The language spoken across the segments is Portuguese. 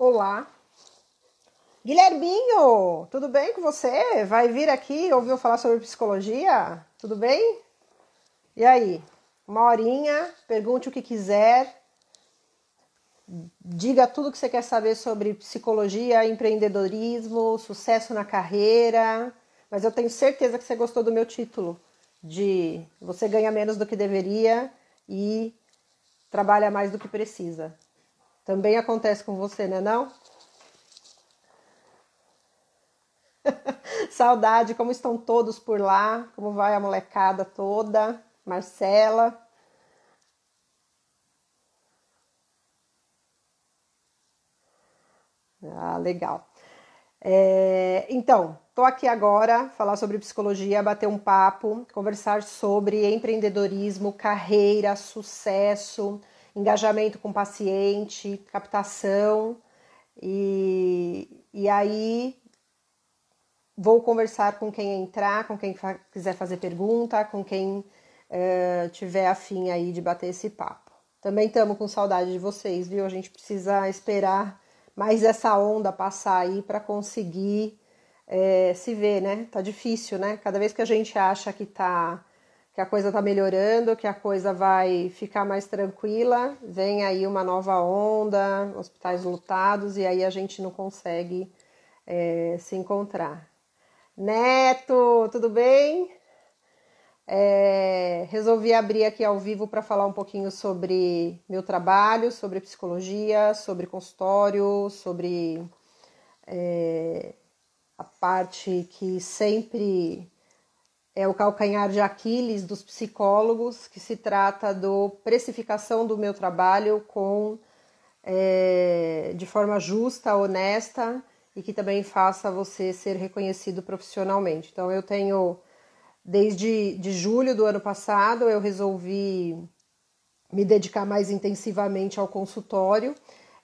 Olá. Guilherminho, tudo bem com você? Vai vir aqui, ouviu falar sobre psicologia? Tudo bem? E aí? Uma horinha, pergunte o que quiser, diga tudo que você quer saber sobre psicologia, empreendedorismo, sucesso na carreira. Mas eu tenho certeza que você gostou do meu título, de você ganha menos do que deveria e trabalha mais do que precisa. Também acontece com você, né não? Saudade, como estão todos por lá? Como vai a molecada toda? Marcela? Ah, legal. Então, tô aqui agora falar sobre psicologia, bater um papo, conversar sobre empreendedorismo, carreira, sucesso, engajamento com o paciente, captação. E aí vou conversar com quem entrar, com quem quiser fazer pergunta, com quem tiver afim aí de bater esse papo. Também estamos com saudade de vocês, viu? A gente precisa esperar mais essa onda passar aí para conseguir se ver, né? Tá difícil, né? Cada vez que a gente acha que a coisa tá melhorando, que a coisa vai ficar mais tranquila, vem aí uma nova onda, hospitais lotados, e aí a gente não consegue se encontrar. Neto, tudo bem? Resolvi abrir aqui ao vivo para falar um pouquinho sobre meu trabalho, sobre psicologia, sobre consultório, sobre a parte que sempre é o calcanhar de Aquiles dos psicólogos, que se trata do precificação do meu trabalho de forma justa, honesta e que também faça você ser reconhecido profissionalmente. Então eu tenho, desde julho do ano passado, eu resolvi me dedicar mais intensivamente ao consultório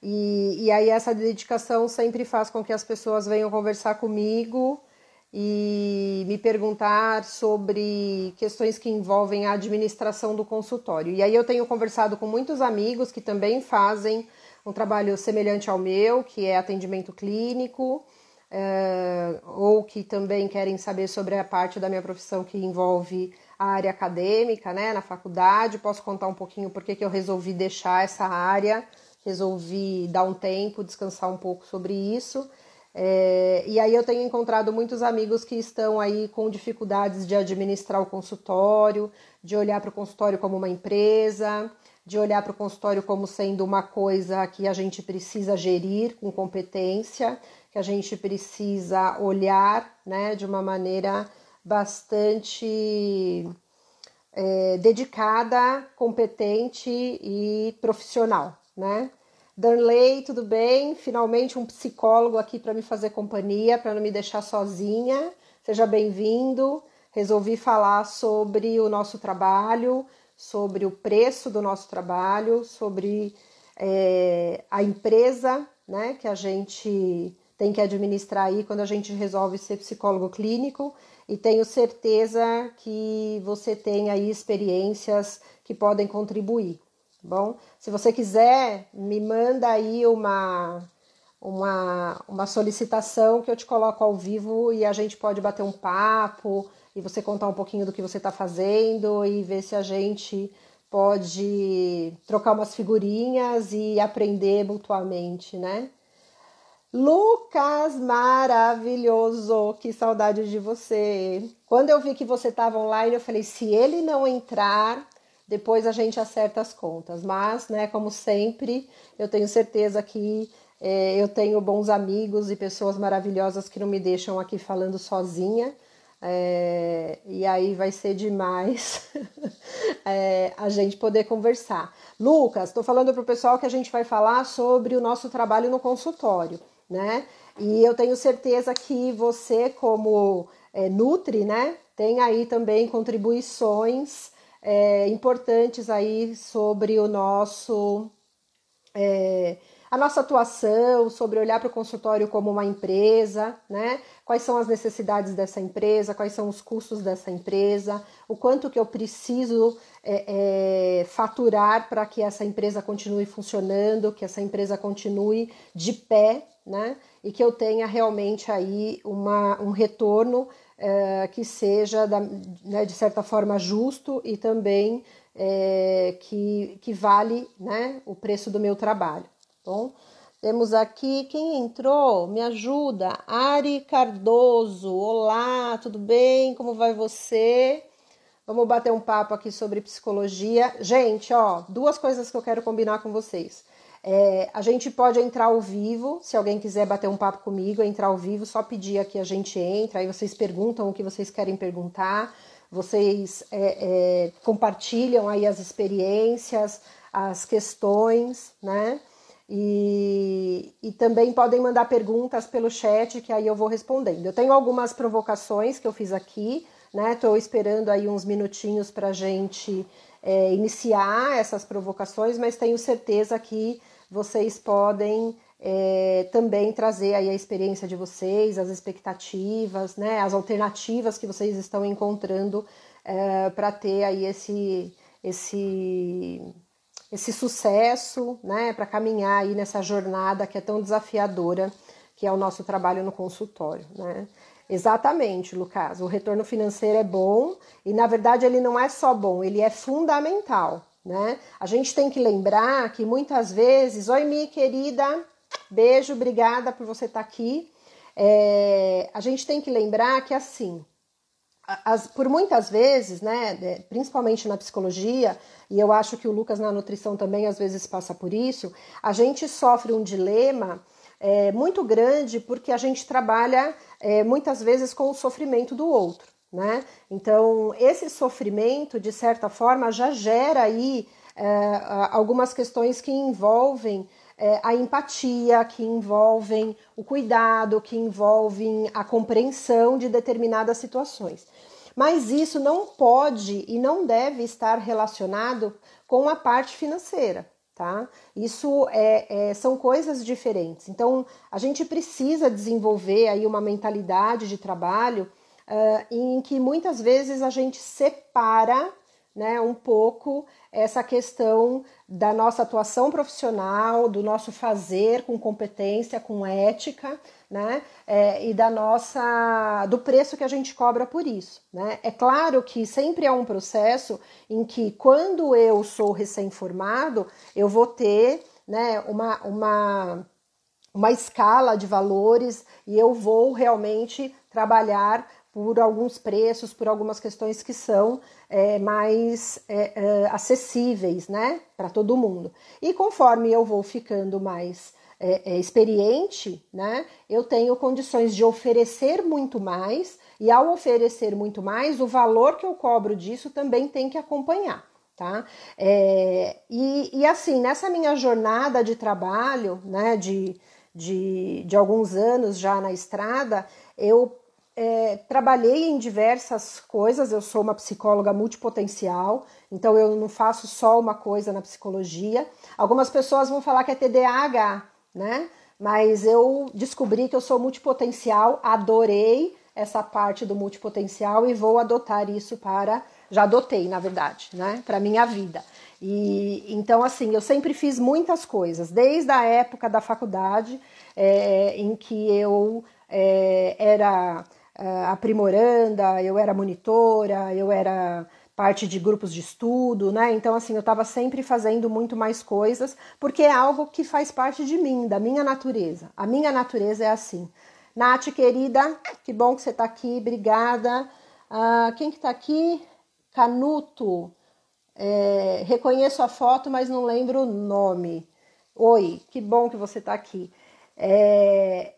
e aí essa dedicação sempre faz com que as pessoas venham conversar comigo e me perguntar sobre questões que envolvem a administração do consultório. E aí eu tenho conversado com muitos amigos que também fazem um trabalho semelhante ao meu, que é atendimento clínico, ou que também querem saber sobre a parte da minha profissão que envolve a área acadêmica, né, na faculdade. Posso contar um pouquinho por que eu resolvi deixar essa área, resolvi dar um tempo, descansar um pouco sobre isso. E aí eu tenho encontrado muitos amigos que estão aí com dificuldades de administrar o consultório, de olhar para o consultório como uma empresa, de olhar para o consultório como sendo uma coisa que a gente precisa gerir com competência, que a gente precisa olhar, né, de uma maneira bastante dedicada, competente e profissional, né? Darley, tudo bem? Finalmente um psicólogo aqui para me fazer companhia, para não me deixar sozinha. Seja bem-vindo. Resolvi falar sobre o nosso trabalho, sobre o preço do nosso trabalho, sobre a empresa, né, que a gente tem que administrar aí quando a gente resolve ser psicólogo clínico, e tenho certeza que você tem aí experiências que podem contribuir, tá bom? Se você quiser, me manda aí uma solicitação que eu te coloco ao vivo e a gente pode bater um papo e você contar um pouquinho do que você está fazendo e ver se a gente pode trocar umas figurinhas e aprender mutuamente, né? Lucas, maravilhoso, que saudade de você. Quando eu vi que você estava online, eu falei, se ele não entrar, depois a gente acerta as contas. Mas, né, como sempre, eu tenho certeza que eu tenho bons amigos e pessoas maravilhosas que não me deixam aqui falando sozinha. E aí vai ser demais a gente poder conversar. Lucas, estou falando para o pessoal que a gente vai falar sobre o nosso trabalho no consultório, né? E eu tenho certeza que você, como Nutri, né, tem aí também contribuições importantes aí sobre o nosso a nossa atuação, sobre olhar para o consultório como uma empresa, né? Quais são as necessidades dessa empresa, quais são os custos dessa empresa, o quanto que eu preciso faturar para que essa empresa continue funcionando, que essa empresa continue de pé, né? E que eu tenha realmente aí um retorno que seja, né, de certa forma, justo e também que vale, né, o preço do meu trabalho. Bom, temos aqui, quem entrou? Me ajuda, Ari Cardoso. Olá, tudo bem? Como vai você? Vamos bater um papo aqui sobre psicologia. Gente, ó, duas coisas que eu quero combinar com vocês. A gente pode entrar ao vivo, se alguém quiser bater um papo comigo, entrar ao vivo, só pedir aqui, a gente entra, aí vocês perguntam o que vocês querem perguntar, vocês compartilham aí as experiências, as questões, né? E também podem mandar perguntas pelo chat, que aí eu vou respondendo. Eu tenho algumas provocações que eu fiz aqui, né? Estou esperando aí uns minutinhos para a gente iniciar essas provocações, mas tenho certeza que vocês podem também trazer aí a experiência de vocês, as expectativas, né? As alternativas que vocês estão encontrando para ter aí esse sucesso, né, para caminhar aí nessa jornada que é tão desafiadora, que é o nosso trabalho no consultório, né? Exatamente, Lucas, o retorno financeiro é bom e, na verdade, ele não é só bom, ele é fundamental, né? A gente tem que lembrar que muitas vezes, oi, minha querida, beijo, obrigada por você estar aqui. A gente tem que lembrar que, assim, por muitas vezes, né, principalmente na psicologia, e eu acho que o Lucas na nutrição também às vezes passa por isso, a gente sofre um dilema muito grande porque a gente trabalha muitas vezes com o sofrimento do outro, né? Então, esse sofrimento, de certa forma, já gera aí algumas questões que envolvem a empatia, que envolvem o cuidado, que envolvem a compreensão de determinadas situações. Mas isso não pode e não deve estar relacionado com a parte financeira, tá? Isso são coisas diferentes. Então, a gente precisa desenvolver aí uma mentalidade de trabalho em que muitas vezes a gente separa, né, um pouco essa questão da nossa atuação profissional, do nosso fazer com competência, com ética, né, e do preço que a gente cobra por isso, né? É claro que sempre é um processo em que, quando eu sou recém-formado, eu vou ter, né, uma escala de valores e eu vou realmente trabalhar por alguns preços, por algumas questões que são mais acessíveis, né, para todo mundo. E conforme eu vou ficando mais experiente, né, eu tenho condições de oferecer muito mais, e ao oferecer muito mais, o valor que eu cobro disso também tem que acompanhar, tá? E assim, nessa minha jornada de trabalho, né, de alguns anos já na estrada, eu trabalhei em diversas coisas. Eu sou uma psicóloga multipotencial, então eu não faço só uma coisa na psicologia. Algumas pessoas vão falar que é TDAH, né? Mas eu descobri que eu sou multipotencial, adorei essa parte do multipotencial e vou adotar isso já adotei, na verdade, né? Para minha vida. E então, assim, eu sempre fiz muitas coisas, desde a época da faculdade, em que eu era aprimoranda, eu era monitora, eu era parte de grupos de estudo, né? Então, assim, eu estava sempre fazendo muito mais coisas, porque é algo que faz parte de mim, da minha natureza. A minha natureza é assim. Nath, querida, que bom que você está aqui, obrigada. Quem que está aqui? Canuto. Reconheço a foto, mas não lembro o nome. Oi, que bom que você está aqui.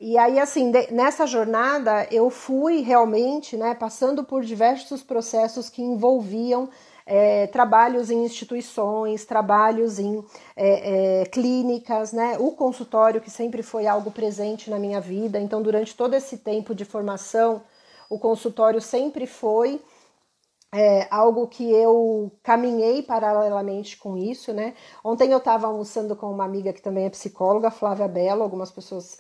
E aí, assim, nessa jornada eu fui realmente, né, passando por diversos processos que envolviam trabalhos em instituições, trabalhos em clínicas, né, o consultório, que sempre foi algo presente na minha vida. Então, durante todo esse tempo de formação, o consultório sempre foi algo que eu caminhei paralelamente com isso, né? Ontem eu estava almoçando com uma amiga que também é psicóloga, Flávia Bello, algumas pessoas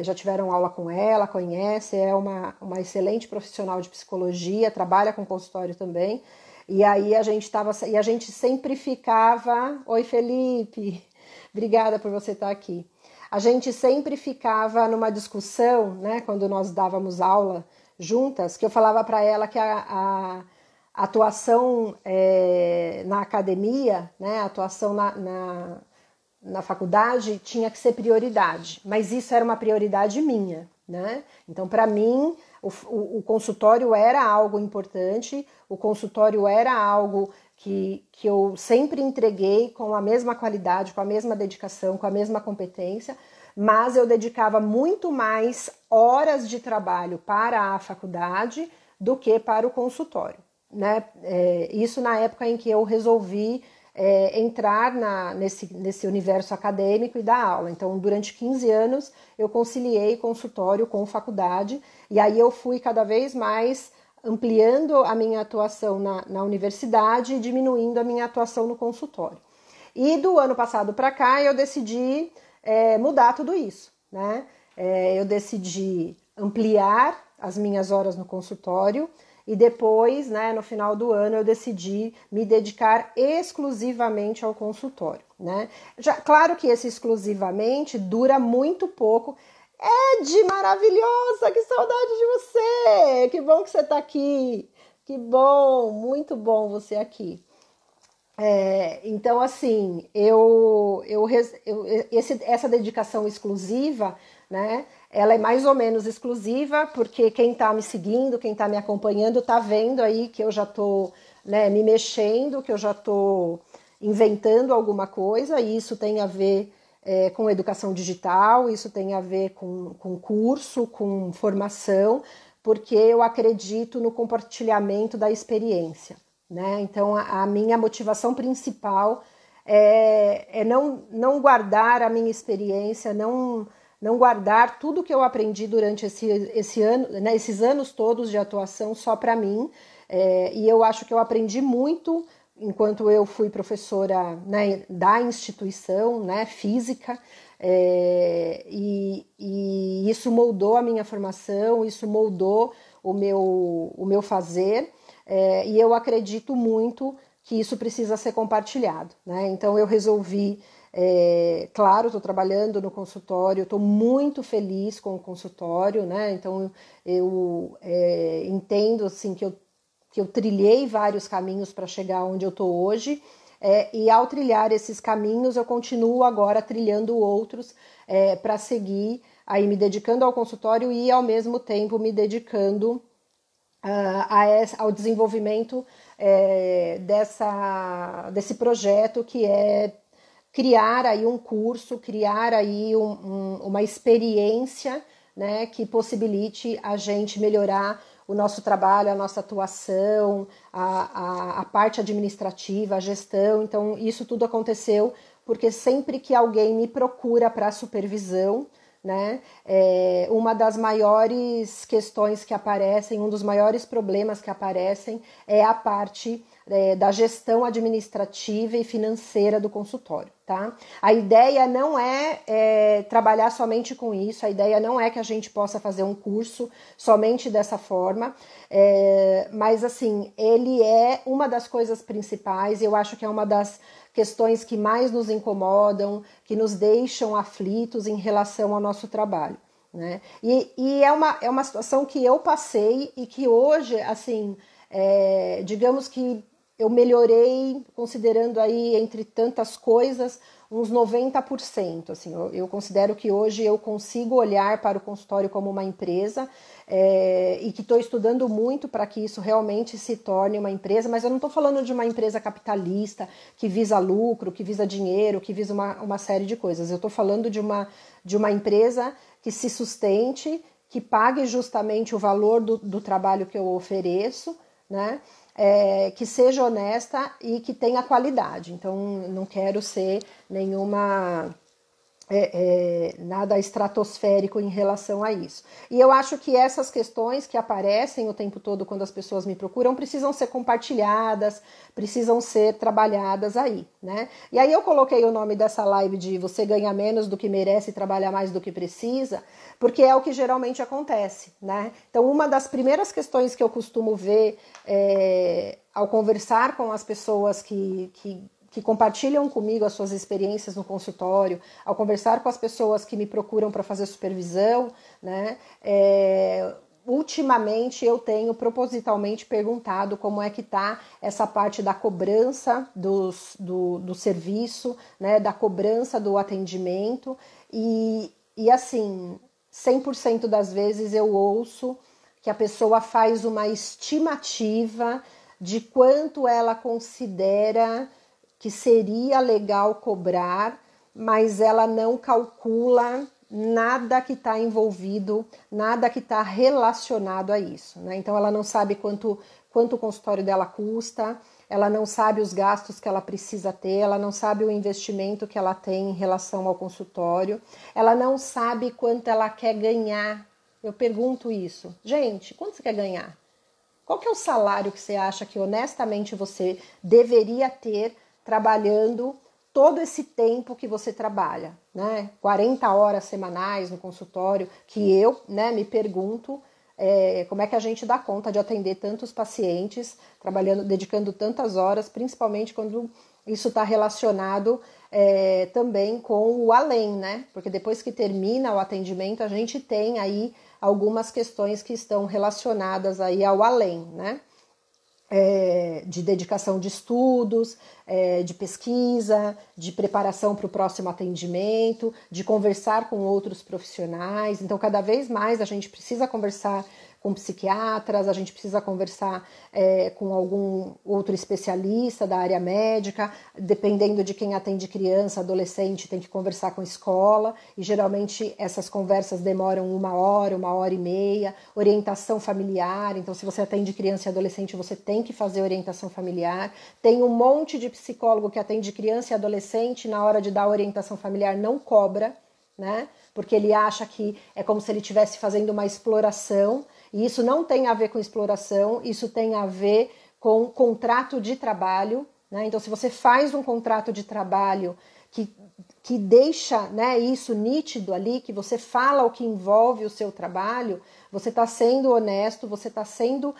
já tiveram aula com ela, conhecem, é uma excelente profissional de psicologia, trabalha com consultório também, e aí a gente sempre ficava, oi Felipe, obrigada por você estar aqui. A gente sempre ficava numa discussão, né, quando nós dávamos aula juntas, que eu falava para ela que a atuação na academia, né, a atuação na faculdade tinha que ser prioridade, mas isso era uma prioridade minha, né? Então, para mim, o consultório era algo importante, o consultório era algo que eu sempre entreguei com a mesma qualidade, com a mesma dedicação, com a mesma competência, mas eu dedicava muito mais horas de trabalho para a faculdade do que para o consultório, né? Isso na época em que eu resolvi entrar nesse universo acadêmico e dar aula. Então, durante 15 anos, eu conciliei consultório com faculdade, e aí eu fui cada vez mais ampliando a minha atuação na universidade e diminuindo a minha atuação no consultório. E do ano passado para cá, eu decidi mudar tudo isso, né? Eu decidi ampliar as minhas horas no consultório, e depois, né, no final do ano, eu decidi me dedicar exclusivamente ao consultório, né? Claro que esse exclusivamente dura muito pouco. Ed, maravilhosa, que saudade de você! Que bom que você está aqui! Que bom, muito bom você aqui. Então, assim, essa dedicação exclusiva, né? Ela é mais ou menos exclusiva, porque quem está me seguindo, quem está me acompanhando, está vendo aí que eu já estou, né, me mexendo, que eu já estou inventando alguma coisa, e isso tem a ver com educação digital, isso tem a ver com curso, com formação, porque eu acredito no compartilhamento da experiência, né? Então, a minha motivação principal é não guardar a minha experiência, não guardar tudo que eu aprendi durante esse ano, né, esses anos todos de atuação só para mim. E eu acho que eu aprendi muito enquanto eu fui professora, né, da instituição, né, física, e isso moldou a minha formação, isso moldou o meu fazer, e eu acredito muito que isso precisa ser compartilhado, né? Então eu resolvi, claro, estou trabalhando no consultório, estou muito feliz com o consultório, né? Então eu entendo assim que eu trilhei vários caminhos para chegar onde eu estou hoje, e ao trilhar esses caminhos eu continuo agora trilhando outros para seguir aí me dedicando ao consultório e ao mesmo tempo me dedicando ao desenvolvimento desse projeto, que é criar aí um curso, criar aí uma experiência, né, que possibilite a gente melhorar o nosso trabalho, a nossa atuação, a parte administrativa, a gestão. Então, isso tudo aconteceu porque sempre que alguém me procura para supervisão, né, uma das maiores questões que aparecem, um dos maiores problemas que aparecem é a parte da gestão administrativa e financeira do consultório, tá? A ideia não é trabalhar somente com isso, a ideia não é que a gente possa fazer um curso somente dessa forma, mas assim, ele é uma das coisas principais, eu acho que é uma das questões que mais nos incomodam, que nos deixam aflitos em relação ao nosso trabalho, né? E é uma situação que eu passei e que hoje, assim, digamos que eu melhorei, considerando aí, entre tantas coisas, uns 90%. Assim, eu considero que hoje eu consigo olhar para o consultório como uma empresa, e que estou estudando muito para que isso realmente se torne uma empresa, mas eu não estou falando de uma empresa capitalista que visa lucro, que visa dinheiro, que visa uma série de coisas. Eu estou falando de uma empresa que se sustente, que pague justamente o valor do trabalho que eu ofereço, né? Que seja honesta e que tenha qualidade. Então, não quero ser nenhuma nada estratosférico em relação a isso. E eu acho que essas questões que aparecem o tempo todo quando as pessoas me procuram precisam ser compartilhadas, precisam ser trabalhadas aí, né? E aí eu coloquei o nome dessa live de você ganha menos do que merece e trabalha mais do que precisa, porque é o que geralmente acontece, né? Então, uma das primeiras questões que eu costumo ver ao conversar com as pessoas que compartilham comigo as suas experiências no consultório, ao conversar com as pessoas que me procuram para fazer supervisão, né? Ultimamente eu tenho propositalmente perguntado como é que está essa parte da cobrança do serviço, né? Da cobrança do atendimento e assim, 100% das vezes eu ouço que a pessoa faz uma estimativa de quanto ela considera que seria legal cobrar, mas ela não calcula nada que está envolvido, nada que está relacionado a isso, né? Então ela não sabe quanto o consultório dela custa, ela não sabe os gastos que ela precisa ter, ela não sabe o investimento que ela tem em relação ao consultório, ela não sabe quanto ela quer ganhar. Eu pergunto isso. Gente, quanto você quer ganhar? Qual que é o salário que você acha que honestamente você deveria ter trabalhando todo esse tempo que você trabalha, né? 40 horas semanais no consultório, que eu, né, me pergunto como é que a gente dá conta de atender tantos pacientes, trabalhando, dedicando tantas horas, principalmente quando isso está relacionado também com o além, né? Porque depois que termina o atendimento, a gente tem aí algumas questões que estão relacionadas aí ao além, né? De dedicação de estudos, de pesquisa, de preparação para o próximo atendimento, de conversar com outros profissionais. Então, cada vez mais a gente precisa conversar com psiquiatras, a gente precisa conversar com algum outro especialista da área médica, dependendo de quem atende criança, adolescente, tem que conversar com a escola, e geralmente essas conversas demoram 1 hora, 1 hora e meia, orientação familiar, então se você atende criança e adolescente, você tem que fazer orientação familiar, tem um monte de psicólogo que atende criança e adolescente, na hora de dar orientação familiar não cobra, né? Porque ele acha que é como se ele estivesse fazendo uma exploração, e isso não tem a ver com exploração, isso tem a ver com contrato de trabalho, né? Então, se você faz um contrato de trabalho que deixa, né, isso nítido ali, que você fala o que envolve o seu trabalho, você está sendo honesto, você está sendo...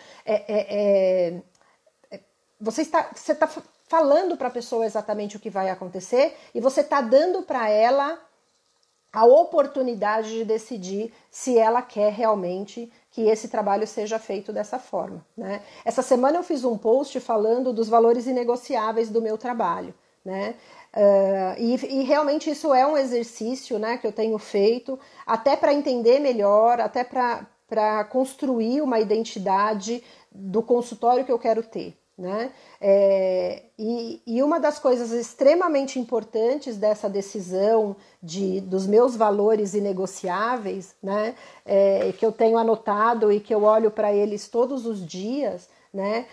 você está falando para a pessoa exatamente o que vai acontecer e você está dando para ela a oportunidade de decidir se ela quer realmente que esse trabalho seja feito dessa forma, né? Essa semana eu fiz um post falando dos valores inegociáveis do meu trabalho, né? E realmente isso é um exercício, né, que eu tenho feito até para entender melhor, até para construir uma identidade do consultório que eu quero ter, né? E uma das coisas extremamente importantes dessa decisão dos meus valores inegociáveis, né, que eu tenho anotado e que eu olho para eles todos os dias, né,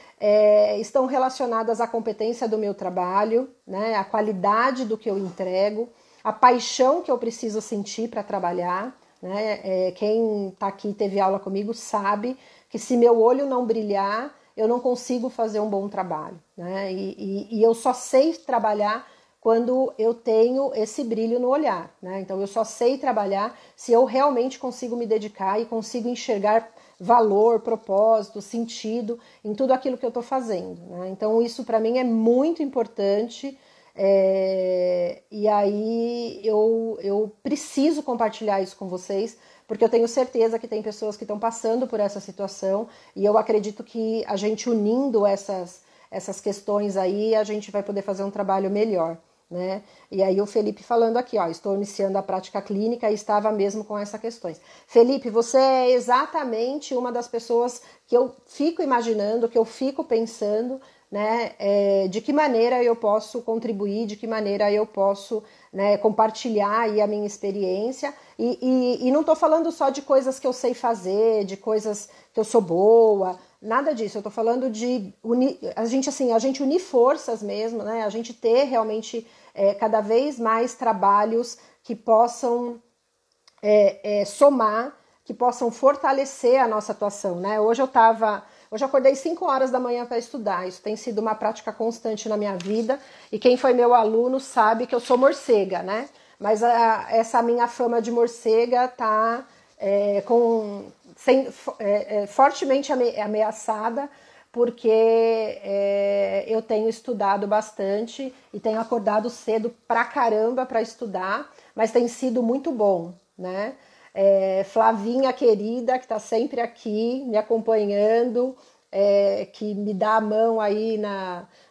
estão relacionadas à competência do meu trabalho, né, à qualidade do que eu entrego, a paixão que eu preciso sentir para trabalhar, né? Quem está aqui e teve aula comigo sabe que se meu olho não brilhar, eu não consigo fazer um bom trabalho, né? E eu só sei trabalhar quando eu tenho esse brilho no olhar, né? Então eu só sei trabalhar se eu realmente consigo me dedicar e consigo enxergar valor, propósito, sentido em tudo aquilo que eu estou fazendo, né? Então isso para mim é muito importante. E aí eu preciso compartilhar isso com vocês, porque eu tenho certeza que tem pessoas que estão passando por essa situação e eu acredito que a gente unindo essas questões aí, a gente vai poder fazer um trabalho melhor, né? E aí o Felipe falando aqui, ó, estou iniciando a prática clínica e estava mesmo com essas questões. Felipe, você é exatamente uma das pessoas que eu fico imaginando, que eu fico pensando, né, de que maneira eu posso contribuir, de que maneira eu posso, né, compartilhar aí a minha experiência e não estou falando só de coisas que eu sei fazer, de coisas que eu sou boa, nada disso. Eu estou falando de a gente unir forças mesmo, né, a gente ter realmente cada vez mais trabalhos que possam somar, que possam fortalecer a nossa atuação, né? Hoje eu acordei 5 horas da manhã para estudar, isso tem sido uma prática constante na minha vida, e quem foi meu aluno sabe que eu sou morcega, né? Mas essa minha fama de morcega está fortemente ameaçada, porque eu tenho estudado bastante e tenho acordado cedo pra caramba para estudar, mas tem sido muito bom, né? Flavinha querida, que está sempre aqui me acompanhando, que me dá a mão aí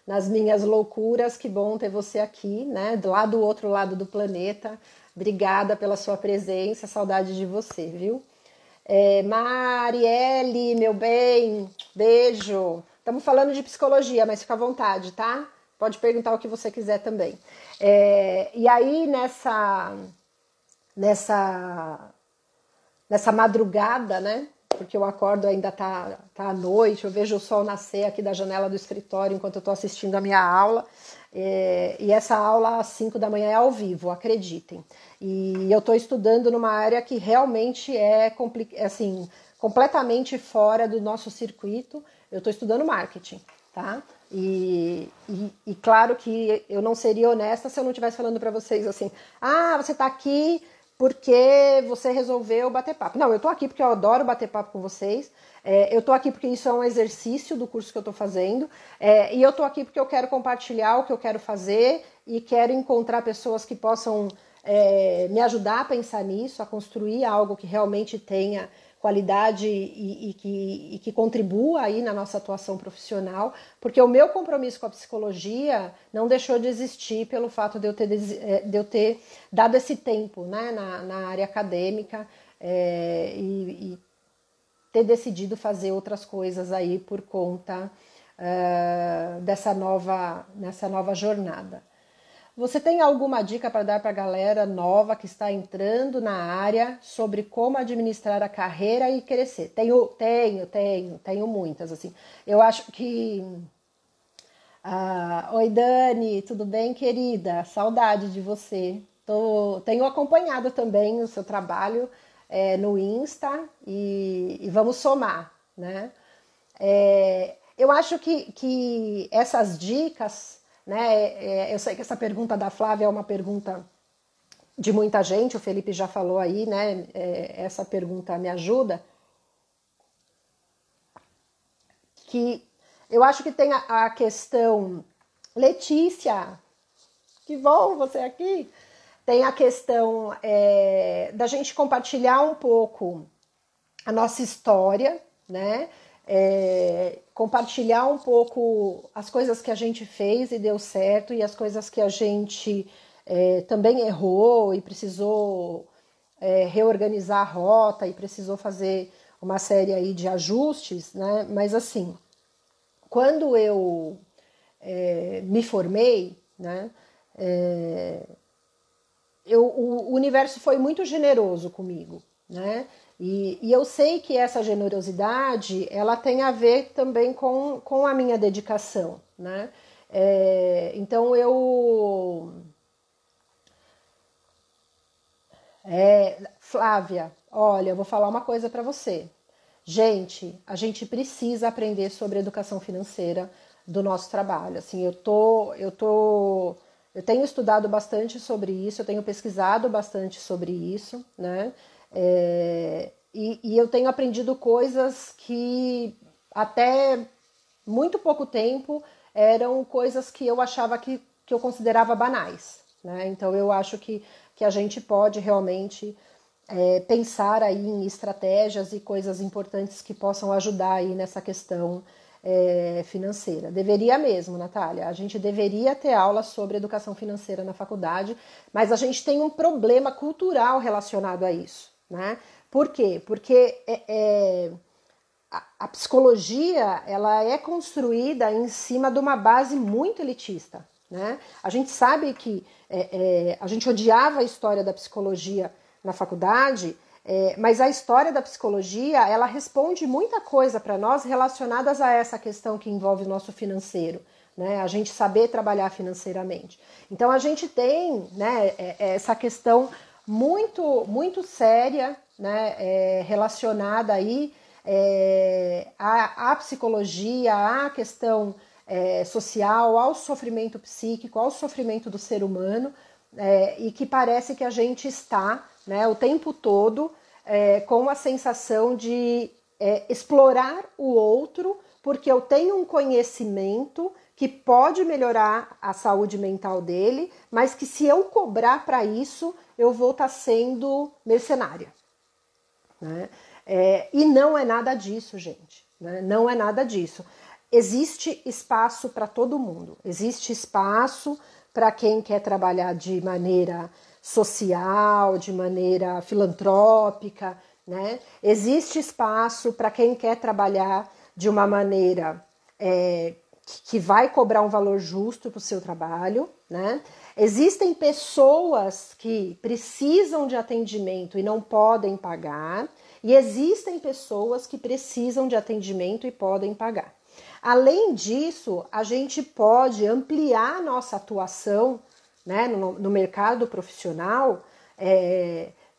nas minhas loucuras, que bom ter você aqui, né? Lá do outro lado do planeta. Obrigada pela sua presença, saudade de você, viu? Marielle, meu bem, beijo. Estamos falando de psicologia, mas fica à vontade, tá? Pode perguntar o que você quiser também. E aí, nessa madrugada, né? Porque eu acordo, ainda tá à noite, eu vejo o sol nascer aqui da janela do escritório enquanto eu estou assistindo a minha aula. E essa aula às 5 da manhã é ao vivo, acreditem. E eu estou estudando numa área que realmente assim, completamente fora do nosso circuito. Eu estou estudando marketing, tá? E claro que eu não seria honesta se eu não estivesse falando para vocês assim, você está aqui porque você resolveu bater papo. Não, eu tô aqui porque eu adoro bater papo com vocês, eu tô aqui porque isso é um exercício do curso que eu tô fazendo, e eu tô aqui porque eu quero compartilhar o que eu quero fazer e quero encontrar pessoas que possam me ajudar a pensar nisso, a construir algo que realmente tenha qualidade e que contribua aí na nossa atuação profissional, porque o meu compromisso com a psicologia não deixou de existir pelo fato de eu ter dado esse tempo, né, na área acadêmica, e ter decidido fazer outras coisas aí por conta nessa nova jornada. Você tem alguma dica para dar para a galera nova que está entrando na área sobre como administrar a carreira e crescer? Tenho muitas, assim. Eu acho que... Oi, Dani, tudo bem, querida? Saudade de você. Tenho acompanhado também o seu trabalho no Insta e vamos somar, né? Eu acho que essas dicas... né? Eu sei que essa pergunta da Flávia é uma pergunta de muita gente, o Felipe já falou aí, né? Essa pergunta me ajuda. Que eu acho que tem a questão... Letícia, que bom você aqui! Tem a questão da gente compartilhar um pouco a nossa história, né? Compartilhar um pouco as coisas que a gente fez e deu certo e as coisas que a gente também errou e precisou reorganizar a rota e precisou fazer uma série aí de ajustes, né? Mas assim, quando eu me formei, né? O universo foi muito generoso comigo, né? E eu sei que essa generosidade, ela tem a ver também com a minha dedicação, né? Então Flávia, olha, eu vou falar uma coisa para você. Gente, a gente precisa aprender sobre educação financeira do nosso trabalho. Assim, eu tenho estudado bastante sobre isso, eu tenho pesquisado bastante sobre isso, né? E eu tenho aprendido coisas que até muito pouco tempo eram coisas que eu achava que eu considerava banais, né? Então eu acho que a gente pode realmente pensar aí em estratégias e coisas importantes que possam ajudar aí nessa questão financeira. Deveria mesmo, Natália, a gente deveria ter aula sobre educação financeira na faculdade, mas a gente tem um problema cultural relacionado a isso, né? Por quê? Porque a psicologia, ela é construída em cima de uma base muito elitista, né? A gente sabe que a gente odiava a história da psicologia na faculdade, mas a história da psicologia, ela responde muita coisa para nós relacionadas a essa questão que envolve o nosso financeiro, né? A gente saber trabalhar financeiramente. Então a gente tem, né, essa questão muito séria, né, relacionada aí à psicologia, à questão social, ao sofrimento psíquico, ao sofrimento do ser humano, e que parece que a gente está, né, o tempo todo com a sensação de explorar o outro, porque eu tenho um conhecimento que pode melhorar a saúde mental dele, mas que se eu cobrar para isso, eu vou estar sendo mercenária, né? E não é nada disso, gente, né? Não é nada disso. Existe espaço para todo mundo, existe espaço para quem quer trabalhar de maneira social, de maneira filantrópica, né? Existe espaço para quem quer trabalhar de uma maneira que vai cobrar um valor justo para o seu trabalho, né? Existem pessoas que precisam de atendimento e não podem pagar, e existem pessoas que precisam de atendimento e podem pagar. Além disso, a gente pode ampliar nossa atuação, né, no mercado profissional,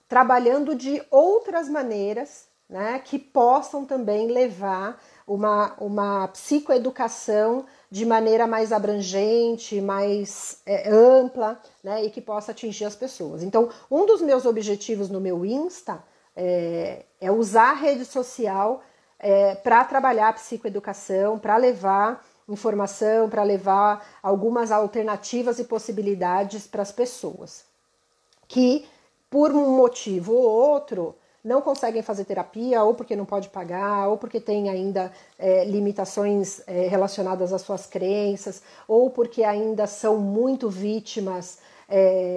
trabalhando de outras maneiras, né, que possam também levar uma psicoeducação de maneira mais abrangente, mais ampla, né, e que possa atingir as pessoas. Então, um dos meus objetivos no meu Insta é usar a rede social para trabalhar a psicoeducação, para levar informação, para levar algumas alternativas e possibilidades para as pessoas que, por um motivo ou outro, não conseguem fazer terapia, ou porque não pode pagar, ou porque tem ainda limitações relacionadas às suas crenças, ou porque ainda são muito vítimas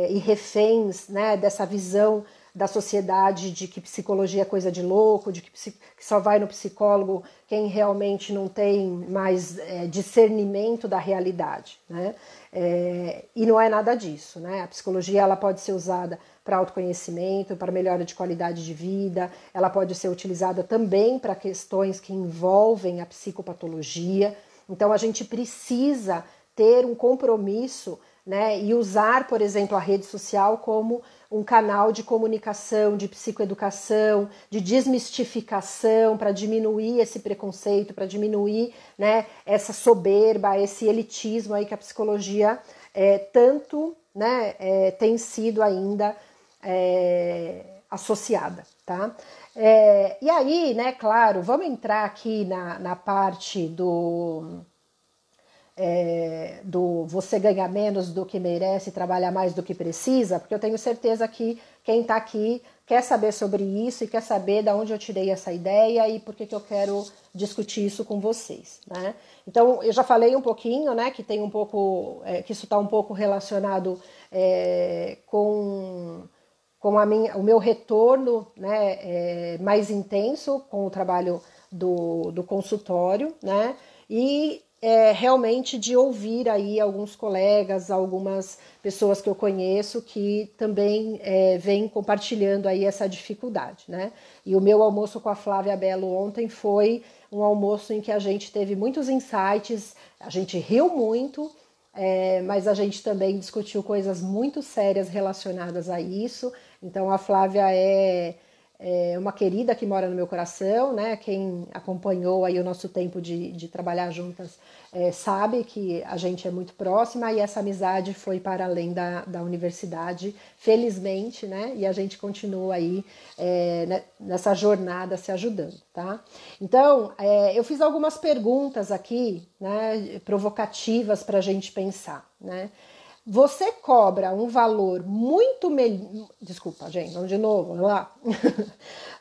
e reféns, né, dessa visão da sociedade de que psicologia é coisa de louco, de que só vai no psicólogo quem realmente não tem mais discernimento da realidade, né? E não é nada disso, né? A psicologia ela pode ser usada para autoconhecimento, para melhora de qualidade de vida, ela pode ser utilizada também para questões que envolvem a psicopatologia. Então a gente precisa ter um compromisso, né, e usar, por exemplo, a rede social como um canal de comunicação, de psicoeducação, de desmistificação, para diminuir esse preconceito, para diminuir, né, essa soberba, esse elitismo aí que a psicologia tanto, né, tem sido ainda associada, tá? E aí, né, claro, vamos entrar aqui na parte do você ganha menos do que merece, trabalha mais do que precisa, porque eu tenho certeza que quem está aqui quer saber sobre isso e quer saber de onde eu tirei essa ideia e por que eu quero discutir isso com vocês, né? Então, eu já falei um pouquinho, né, que tem um pouco, que isso está um pouco relacionado com o meu retorno, né, mais intenso com o trabalho do consultório, né, e realmente de ouvir aí alguns colegas, algumas pessoas que eu conheço que também vêm compartilhando aí essa dificuldade, né? E o meu almoço com a Flávia Bello ontem foi um almoço em que a gente teve muitos insights, a gente riu muito, mas a gente também discutiu coisas muito sérias relacionadas a isso. Então a Flávia é uma querida que mora no meu coração, né? Quem acompanhou aí o nosso tempo de trabalhar juntas sabe que a gente é muito próxima e essa amizade foi para além da universidade, felizmente, né? E a gente continua aí nessa jornada se ajudando, tá? Então, eu fiz algumas perguntas aqui, né? Provocativas para a gente pensar, né? Você cobra um valor muito menor. Desculpa, gente, vamos de novo, vamos lá.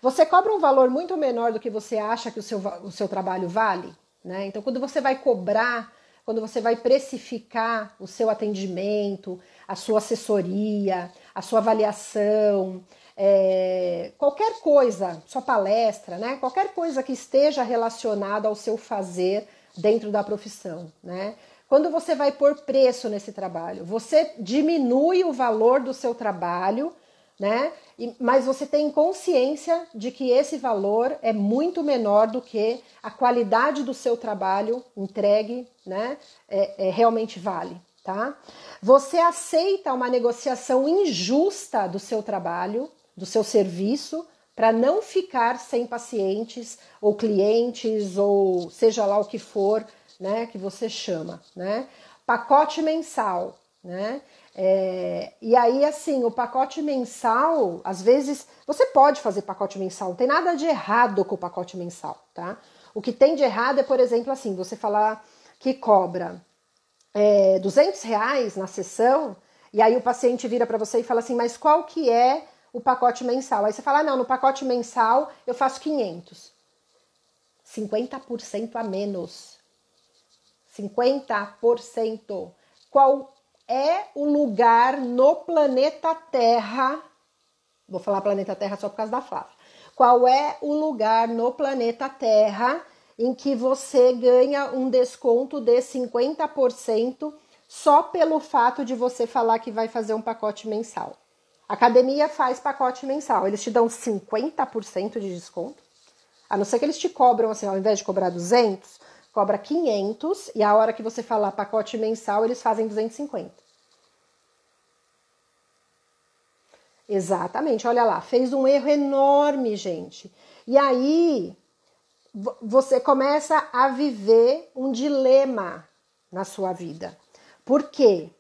Você cobra um valor muito menor do que você acha que o seu trabalho vale, né? Então, quando você vai cobrar, quando você vai precificar o seu atendimento, a sua assessoria, a sua avaliação, qualquer coisa, sua palestra, né? Qualquer coisa que esteja relacionada ao seu fazer dentro da profissão, né? Quando você vai pôr preço nesse trabalho, você diminui o valor do seu trabalho né? Mas você tem consciência de que esse valor é muito menor do que a qualidade do seu trabalho entregue, né? Realmente vale, tá? Você aceita uma negociação injusta do seu trabalho, do seu serviço, para não ficar sem pacientes ou clientes ou seja lá o que for, né, que você chama, né? Pacote mensal, né? E aí, assim, o pacote mensal, às vezes, você pode fazer pacote mensal, não tem nada de errado com o pacote mensal, tá? O que tem de errado é, por exemplo, assim, você falar que cobra R$ 200 na sessão, e aí o paciente vira para você e fala assim, mas qual que é o pacote mensal? Aí você fala, não, no pacote mensal eu faço 500. 50% a menos. 50%. Qual é o lugar no planeta Terra, vou falar planeta Terra só por causa da Flávia, qual é o lugar no planeta Terra em que você ganha um desconto de 50% só pelo fato de você falar que vai fazer um pacote mensal? A academia faz pacote mensal, eles te dão 50% de desconto, a não ser que eles te cobram assim, ao invés de cobrar 200, cobra 500 e a hora que você falar pacote mensal, eles fazem 250. Exatamente, olha lá, fez um erro enorme, gente. E aí você começa a viver um dilema na sua vida. Por quê?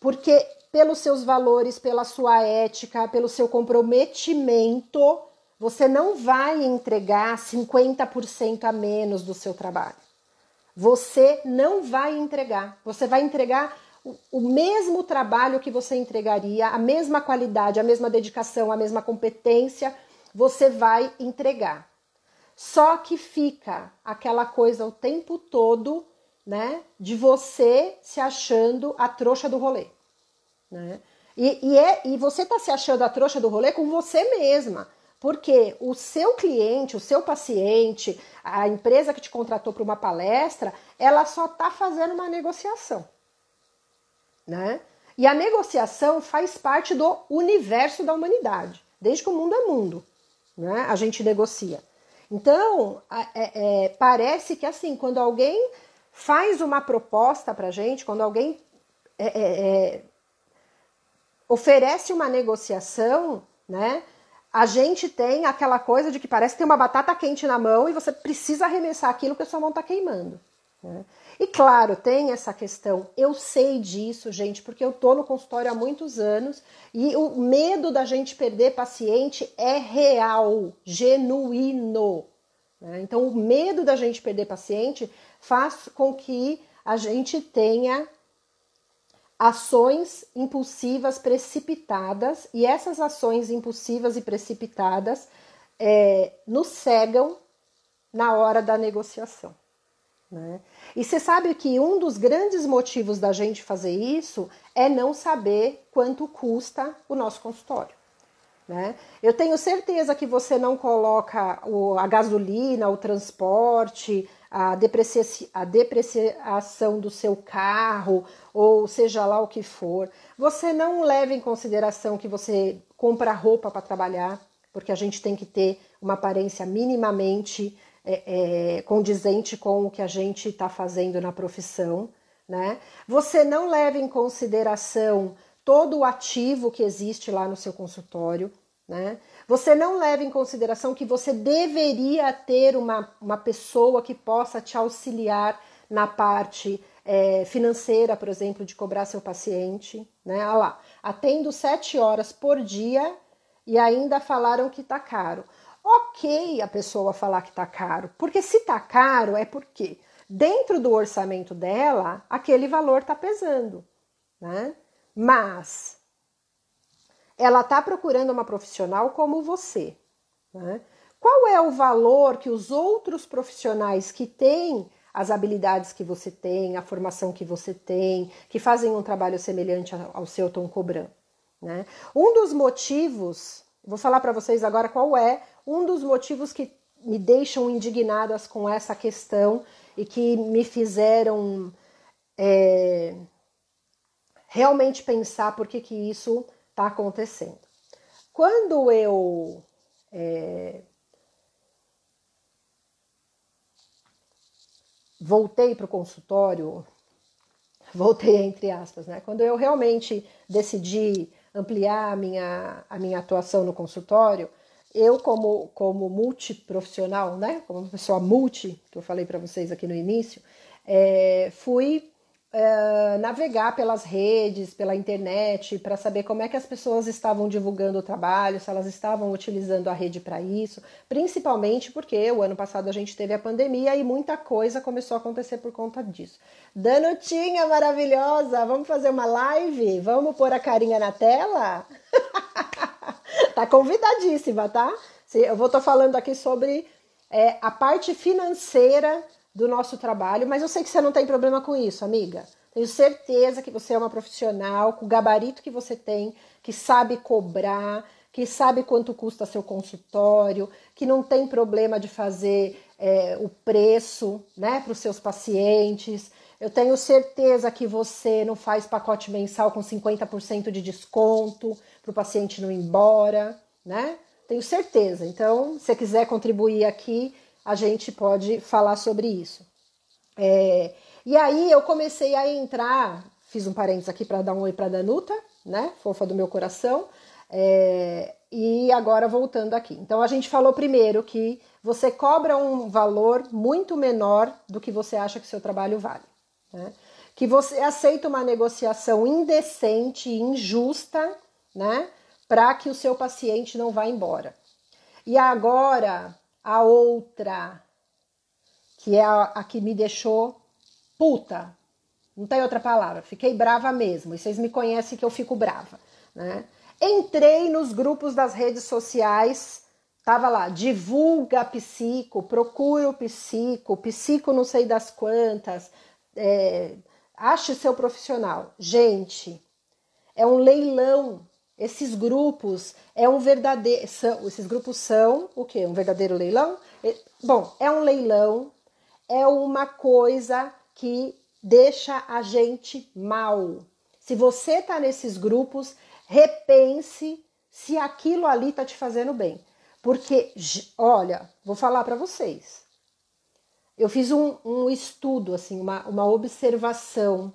Porque pelos seus valores, pela sua ética, pelo seu comprometimento, você não vai entregar 50% a menos do seu trabalho. Você não vai entregar. Você vai entregar o mesmo trabalho que você entregaria, a mesma qualidade, a mesma dedicação, a mesma competência, você vai entregar. Só que fica aquela coisa o tempo todo, né, de você se achando a trouxa do rolê, né? E você tá se achando a trouxa do rolê com você mesma, porque o seu cliente, o seu paciente, a empresa que te contratou para uma palestra, ela só tá fazendo uma negociação, né? E a negociação faz parte do universo da humanidade, desde que o mundo é mundo, né? A gente negocia. Então, parece que assim, quando alguém faz uma proposta pra gente, quando alguém oferece uma negociação, né? A gente tem aquela coisa de que parece ter uma batata quente na mão e você precisa arremessar aquilo que a sua mão tá queimando, né? E claro, tem essa questão, eu sei disso, gente, porque eu tô no consultório há muitos anos e o medo da gente perder paciente é real, genuíno, né? Então o medo da gente perder paciente faz com que a gente tenha ações impulsivas precipitadas, e essas ações impulsivas e precipitadas nos cegam na hora da negociação, né? E você sabe que um dos grandes motivos da gente fazer isso é não saber quanto custa o nosso consultório, né? Eu tenho certeza que você não coloca a gasolina, o transporte, a depreciação do seu carro, ou seja lá o que for. Você não leva em consideração que você compra roupa para trabalhar, porque a gente tem que ter uma aparência minimamente condizente com o que a gente está fazendo na profissão, né? Você não leva em consideração todo o ativo que existe lá no seu consultório, né? Você não leva em consideração que você deveria ter uma pessoa que possa te auxiliar na parte financeira, por exemplo, de cobrar seu paciente, né? Olha lá, atendo 7 horas por dia e ainda falaram que tá caro. Ok a pessoa falar que tá caro, porque se tá caro é porque dentro do orçamento dela, aquele valor tá pesando, né? Mas ela tá procurando uma profissional como você, né? Qual é o valor que os outros profissionais que têm as habilidades que você tem, a formação que você tem, que fazem um trabalho semelhante ao seu, estão cobrando, né? Um dos motivos, vou falar para vocês agora qual é um dos motivos que me deixam indignadas com essa questão e que me fizeram realmente pensar por que isso está acontecendo. Quando eu voltei para o consultório, voltei entre aspas, né? Quando eu realmente decidi ampliar a minha atuação no consultório, eu como multiprofissional, né? Como uma pessoa multi, que eu falei para vocês aqui no início, fui navegar pelas redes, pela internet, para saber como é que as pessoas estavam divulgando o trabalho, se elas estavam utilizando a rede para isso, principalmente porque o ano passado a gente teve a pandemia e muita coisa começou a acontecer por conta disso. Danutinha maravilhosa, vamos fazer uma live? Vamos pôr a carinha na tela? Tá convidadíssima, tá? Eu vou estar falando aqui sobre a parte financeira do nosso trabalho, mas eu sei que você não tem problema com isso, amiga. Tenho certeza que você é uma profissional com o gabarito que você tem, que sabe cobrar, que sabe quanto custa seu consultório, que não tem problema de fazer o preço, né, para os seus pacientes. Eu tenho certeza que você não faz pacote mensal com 50% de desconto para o paciente não ir embora, né? Tenho certeza. Então, se você quiser contribuir aqui, a gente pode falar sobre isso. E aí eu comecei a entrar, fiz um parênteses aqui para dar um oi para a Danuta, né? Fofa do meu coração. E agora voltando aqui. Então a gente falou primeiro que você cobra um valor muito menor do que você acha que seu trabalho vale, né? Que você aceita uma negociação indecente e injusta, né? Para que o seu paciente não vá embora. E agora a outra, que é a que me deixou puta, não tem outra palavra, fiquei brava mesmo, e vocês me conhecem que eu fico brava, né? Entrei nos grupos das redes sociais, tava lá, divulga psico, procura o psico não sei das quantas, ache seu profissional. Gente, é um leilão. Esses grupos esses grupos são o quê? Um verdadeiro leilão? Bom, é um leilão, é uma coisa que deixa a gente mal. Se você tá nesses grupos, repense se aquilo ali tá te fazendo bem. Porque, olha, vou falar para vocês. Eu fiz um estudo, assim, uma observação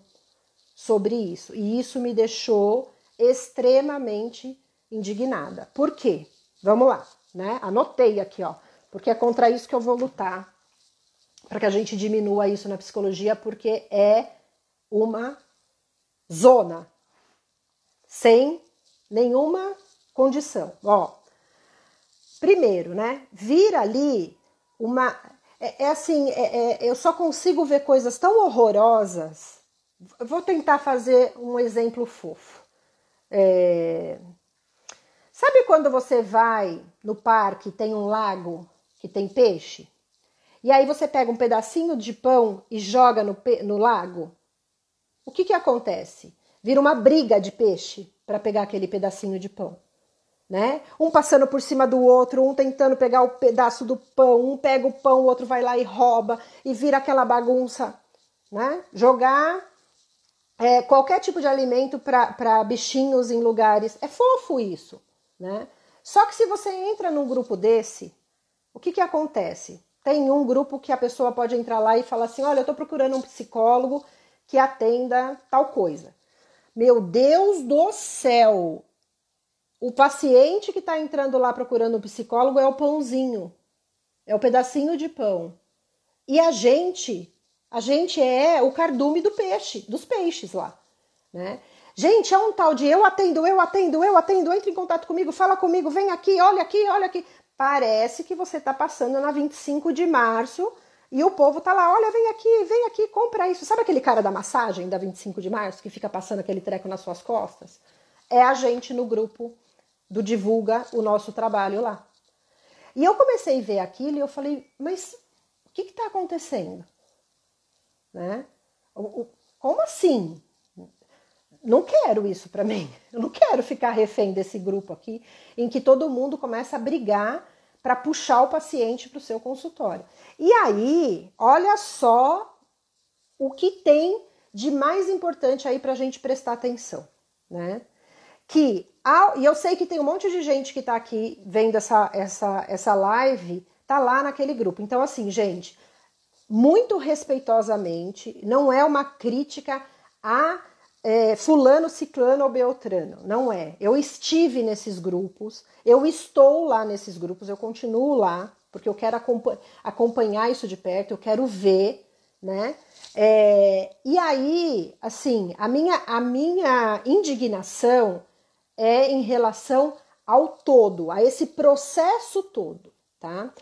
sobre isso. E isso me deixou extremamente indignada. Por quê? Vamos lá, né? Anotei aqui, ó. Porque é contra isso que eu vou lutar. Para que a gente diminua isso na psicologia, porque é uma zona. Sem nenhuma condição. Ó, primeiro, né? Vir ali uma... eu só consigo ver coisas tão horrorosas. Eu vou tentar fazer um exemplo fofo. Sabe quando você vai no parque e tem um lago que tem peixe? E aí você pega um pedacinho de pão e joga no lago? O que acontece? Vira uma briga de peixe para pegar aquele pedacinho de pão, né? Um passando por cima do outro, um tentando pegar o pedaço do pão, um pega o pão, o outro vai lá e rouba, e vira aquela bagunça, né? Jogar qualquer tipo de alimento para bichinhos em lugares. É fofo isso, né? Só que se você entra num grupo desse, o que acontece? Tem um grupo que a pessoa pode entrar lá e falar assim, olha, eu tô procurando um psicólogo que atenda tal coisa. Meu Deus do céu! O paciente que está entrando lá procurando um psicólogo é o pãozinho, é o pedacinho de pão. E a gente é o cardume dos peixes lá, né? Gente, é um tal de eu atendo, entra em contato comigo, fala comigo, vem aqui, olha aqui, olha aqui. Parece que você está passando na 25 de março e o povo tá lá, olha, vem aqui, compra isso. Sabe aquele cara da massagem da 25 de março que fica passando aquele treco nas suas costas? É a gente no grupo do Divulga o Nosso Trabalho lá. E eu comecei a ver aquilo e eu falei, mas o que está acontecendo? Né? Como assim? Não quero isso para mim. Eu não quero ficar refém desse grupo aqui em que todo mundo começa a brigar para puxar o paciente para o seu consultório. E aí, olha só o que tem de mais importante aí para a gente prestar atenção, né? E eu sei que tem um monte de gente que está aqui vendo essa live, tá lá naquele grupo. Então, assim, gente, muito respeitosamente, não é uma crítica a fulano, ciclano ou beltrano, não é. Eu estive nesses grupos, eu estou lá nesses grupos, eu continuo lá, porque eu quero acompanhar isso de perto, eu quero ver, né? E aí, assim, a minha indignação é em relação ao todo, a esse processo todo, tá?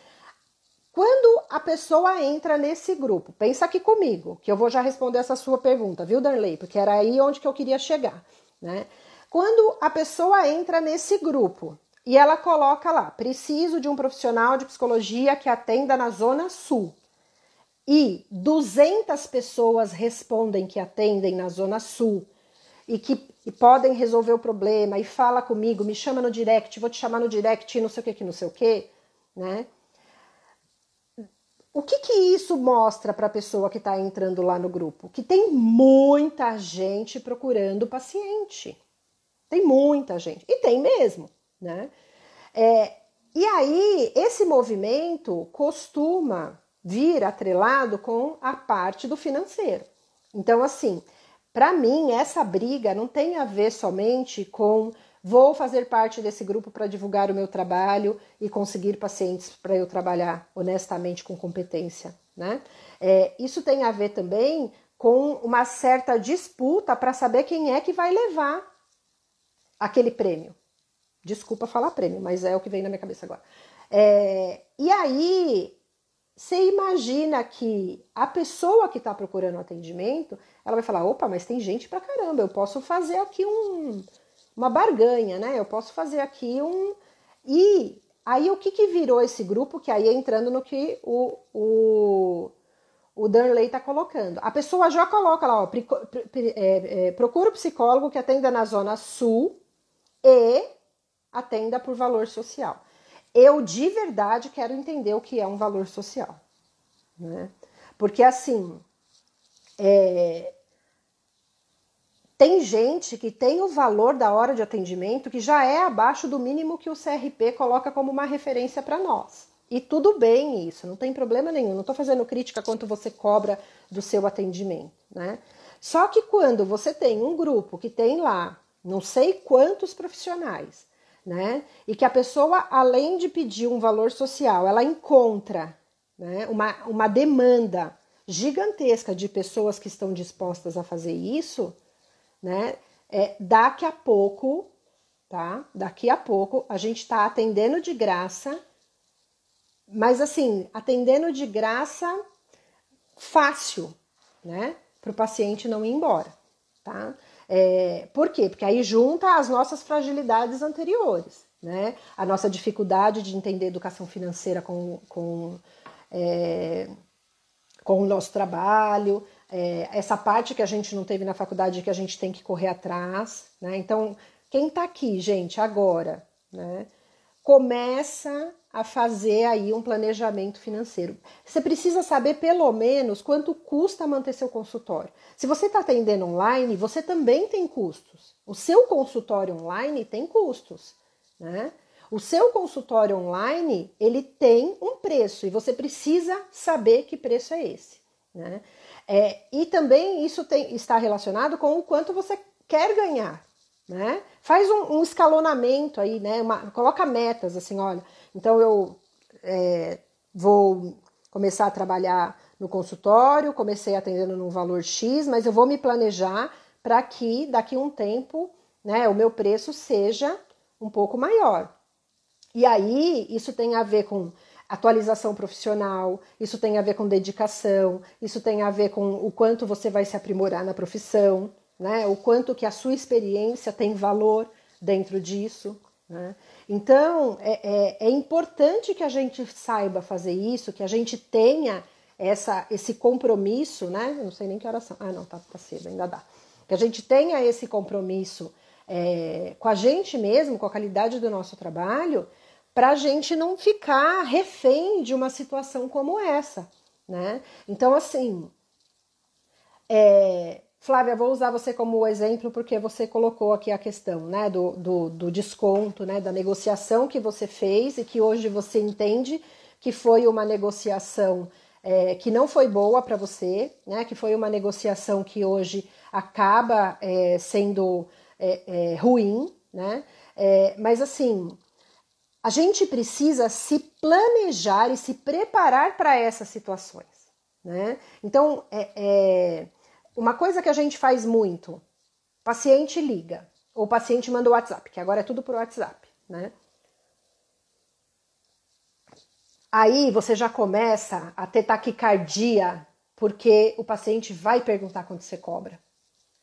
Quando a pessoa entra nesse grupo, pensa aqui comigo, que eu vou já responder essa sua pergunta, viu, Darley? Porque era aí onde que eu queria chegar, né? Quando a pessoa entra nesse grupo e ela coloca lá, preciso de um profissional de psicologia que atenda na Zona Sul, e 200 pessoas respondem que atendem na Zona Sul, e que podem resolver o problema, e fala comigo, me chama no direct, vou te chamar no direct, não sei o que, não sei o que, né? O que isso mostra para a pessoa que está entrando lá no grupo? Que tem muita gente procurando paciente. Tem muita gente. E tem mesmo, né? E aí, esse movimento costuma vir atrelado com a parte do financeiro. Então, assim, para mim, essa briga não tem a ver somente com vou fazer parte desse grupo para divulgar o meu trabalho e conseguir pacientes para eu trabalhar honestamente com competência, né? Isso tem a ver também com uma certa disputa para saber quem é que vai levar aquele prêmio. Desculpa falar prêmio, mas é o que vem na minha cabeça agora. E aí, você imagina que a pessoa que está procurando atendimento, ela vai falar, opa, mas tem gente pra caramba, eu posso fazer aqui uma barganha, né? Eu posso fazer aqui E aí o que virou esse grupo, que aí é entrando no que o Darley está colocando. A pessoa já coloca lá, ó, procura o psicólogo que atenda na Zona Sul e atenda por valor social. Eu de verdade quero entender o que é um valor social, né? Porque assim, tem gente que tem o valor da hora de atendimento que já é abaixo do mínimo que o CRP coloca como uma referência para nós. E tudo bem isso, não tem problema nenhum. Não estou fazendo crítica quanto você cobra do seu atendimento, né? Só que quando você tem um grupo que tem lá não sei quantos profissionais, né? E que a pessoa, além de pedir um valor social, ela encontra, né, uma demanda gigantesca de pessoas que estão dispostas a fazer isso, né? Daqui a pouco, tá? Daqui a pouco a gente está atendendo de graça, mas assim, atendendo de graça fácil, né? Para o paciente não ir embora, tá? Por quê? Porque aí junta as nossas fragilidades anteriores, né? A nossa dificuldade de entender educação financeira com o nosso trabalho, essa parte que a gente não teve na faculdade que a gente tem que correr atrás, né? Então, quem tá aqui, gente, agora, né? Começa a fazer aí um planejamento financeiro. Você precisa saber pelo menos quanto custa manter seu consultório. Se você está atendendo online, você também tem custos. O seu consultório online tem custos, né? O seu consultório online, ele tem um preço e você precisa saber que preço é esse, né? E também isso está relacionado com o quanto você quer ganhar, né? Faz um escalonamento aí, né? Coloca metas, assim, olha, então eu vou começar a trabalhar no consultório, comecei atendendo num valor X, mas eu vou me planejar para que daqui a um tempo, né, o meu preço seja um pouco maior. E aí, isso tem a ver com atualização profissional, isso tem a ver com dedicação, isso tem a ver com o quanto você vai se aprimorar na profissão, né? O quanto que a sua experiência tem valor dentro disso, né? Então, é importante que a gente saiba fazer isso, que a gente tenha esse compromisso, né? Eu não sei nem que horas são. Ah, não, tá cedo, ainda dá. Que a gente tenha esse compromisso com a gente mesmo, com a qualidade do nosso trabalho, para a gente não ficar refém de uma situação como essa, né? Então, assim, Flávia, vou usar você como exemplo porque você colocou aqui a questão, né, do desconto, né, da negociação que você fez e que hoje você entende que foi uma negociação que não foi boa para você, né, que foi uma negociação que hoje acaba sendo ruim, né, mas assim, a gente precisa se planejar e se preparar para essas situações, né? Então, uma coisa que a gente faz muito, paciente liga, ou paciente manda o WhatsApp, que agora é tudo por WhatsApp, né? Aí você já começa a ter taquicardia, porque o paciente vai perguntar quanto você cobra,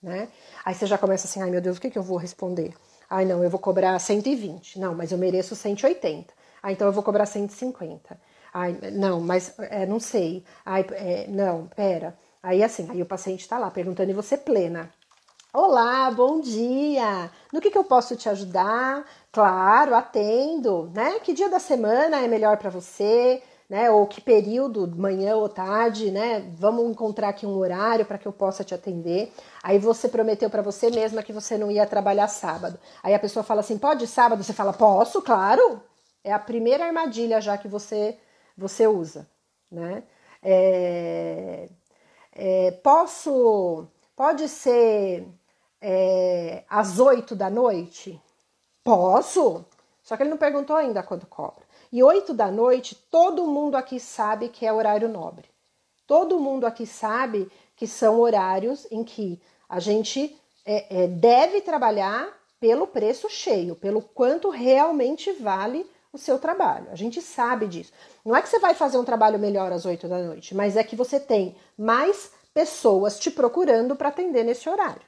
né? Aí você já começa assim, ai meu Deus, o que eu vou responder? Ai não, eu vou cobrar 120. Não, mas eu mereço 180. Ah, então eu vou cobrar 150. Ai, não, mas não sei. Ai, não, pera. Aí assim, aí o paciente tá lá perguntando e você plena. Olá, bom dia. No que eu posso te ajudar? Claro, atendo, né? Que dia da semana é melhor para você, né? Ou que período, manhã ou tarde, né? Vamos encontrar aqui um horário para que eu possa te atender. Aí você prometeu para você mesma que você não ia trabalhar sábado. Aí a pessoa fala assim: "Pode sábado?" Você fala: "Posso, claro." É a primeira armadilha já que você usa, né? Pode ser às 8 da noite? Posso? Só que ele não perguntou ainda quanto cobra. E 8 da noite, todo mundo aqui sabe que é horário nobre. Todo mundo aqui sabe que são horários em que a gente deve trabalhar pelo preço cheio, pelo quanto realmente vale o seu trabalho. A gente sabe disso. Não é que você vai fazer um trabalho melhor às 8 da noite, mas é que você tem mais pessoas te procurando para atender nesse horário.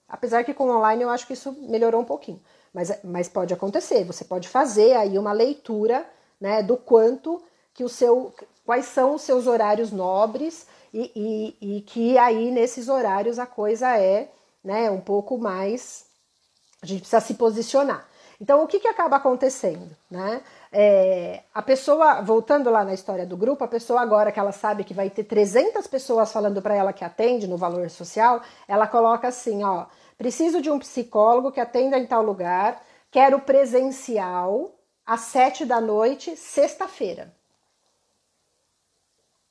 Apesar que com online eu acho que isso melhorou um pouquinho. Mas pode acontecer, você pode fazer aí uma leitura, né, do quanto que quais são os seus horários nobres e que aí nesses horários a coisa né, um pouco mais, a gente precisa se posicionar. Então, o que acaba acontecendo, né? A pessoa, voltando lá na história do grupo, a pessoa agora que ela sabe que vai ter 300 pessoas falando para ela que atende no valor social, ela coloca assim, ó, preciso de um psicólogo que atenda em tal lugar, quero presencial às 7 da noite, sexta-feira.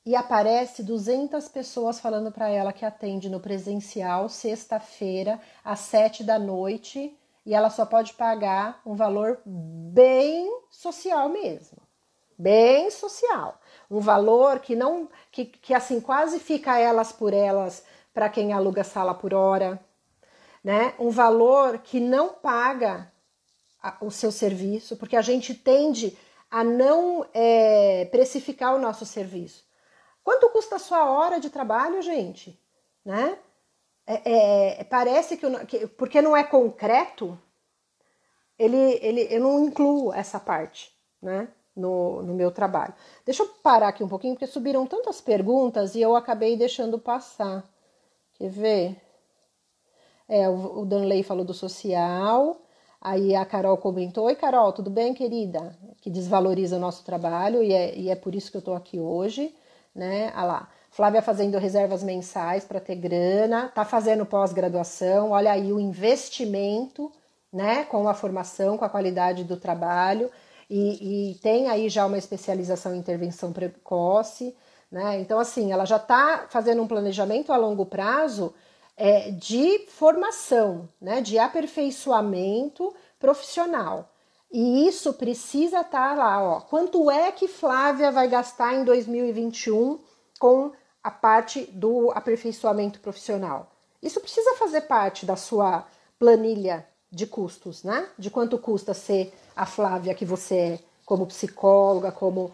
E aparece 200 pessoas falando para ela que atende no presencial, sexta-feira, às 7 da noite, e ela só pode pagar um valor bem social mesmo. Bem social. Um valor que não, que assim, quase fica elas por elas para quem aluga sala por hora, né? Um valor que não paga o seu serviço, porque a gente tende a não precificar o nosso serviço. Quanto custa a sua hora de trabalho, gente? Né? Parece que porque não é concreto, eu não incluo essa parte, né, no meu trabalho. Deixa eu parar aqui um pouquinho, porque subiram tantas perguntas e eu acabei deixando passar. Quer ver? O Danley falou do social, aí a Carol comentou: oi, Carol, tudo bem, querida? Que desvaloriza o nosso trabalho e é por isso que eu tô aqui hoje, né? Ah lá, Flávia fazendo reservas mensais para ter grana, tá fazendo pós-graduação, olha aí o investimento, né? Com a formação, com a qualidade do trabalho e tem aí já uma especialização em intervenção precoce, né? Então, assim, ela já tá fazendo um planejamento a longo prazo de formação, né, de aperfeiçoamento profissional. E isso precisa estar lá, ó. Quanto é que Flávia vai gastar em 2021 com a parte do aperfeiçoamento profissional? Isso precisa fazer parte da sua planilha de custos, né? De quanto custa ser a Flávia que você é, como psicóloga, como